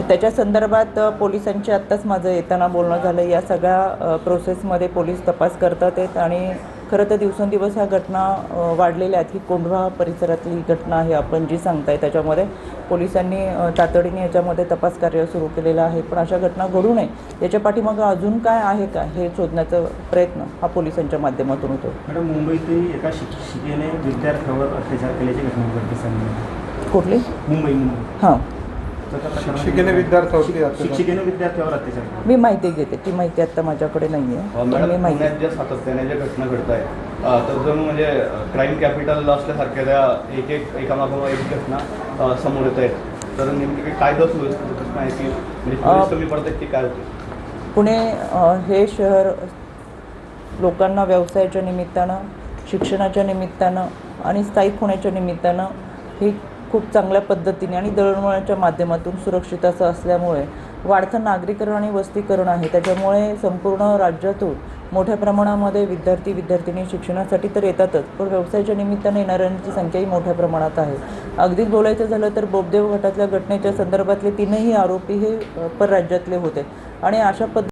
त्याच्या संदर्भात पोलिसांची आत्ताच माझं येताना बोलणं झालं। या सगळ्या प्रोसेसमध्ये पोलीस तपास करतात आहेत आणि खरं तर दिवसेंदिवस ह्या घटना वाढलेल्या आहेत। ही कोंढवा परिसरातली घटना आहे आपण जी सांगताय, त्याच्यामध्ये पोलिसांनी तातडीने याच्यामध्ये तपास कार्य सुरू केलेलं आहे। पण अशा घटना घडू नये याच्या पाठीमागं अजून काय आहे का हे शोधण्याचा प्रयत्न हा पोलिसांच्या माध्यमातून होतो। मॅडम, मुंबईतही एका शिक्षिकेने विद्यार्थ्यावर अत्याचार केल्याची घटना घडली। कुठली? मुंबई। हां, शिक्षिकेने विद्यार्थ्यावर अत्याचार। मी माहिती घेते, ती माहिती आता माझ्याकडे नाही आहे। मॅडम, पुण्यात ज्या सातत्याने ज्या घटना घडत आहेत तर जणू म्हणजे क्राईम कॅपिटल असल्यासारख्या त्या एकामागोमाग एक घटना समोर येत आहेत। तर नेमकी कायदा सुव्यवस्थेचा प्रश्न आहे की म्हणजे पोलीस कमी पडतात की काय होते? पुणे हे शहर लोकांना व्यवसायाच्या निमित्तानं, शिक्षणाच्या निमित्तानं आणि स्थायिक होण्याच्या निमित्तानं ही खूप चांगल्या पद्धतीने आणि दळणवळणाच्या माध्यमातून सुरक्षित असं असल्यामुळे वाढतं नागरीकरण आणि वस्तीकरण आहे। त्याच्यामुळे संपूर्ण राज्यातून मोठ्या प्रमाणामध्ये विद्यार्थिनी शिक्षणासाठी तर येतातच, पण व्यवसायाच्या निमित्तानं येणाऱ्यांची संख्याही मोठ्या प्रमाणात आहे। अगदीच बोलायचं झालं तर बोपदेव घाटातल्या घटनेच्या संदर्भातले 3ही आरोपी हे परराज्यातले होते आणि अशा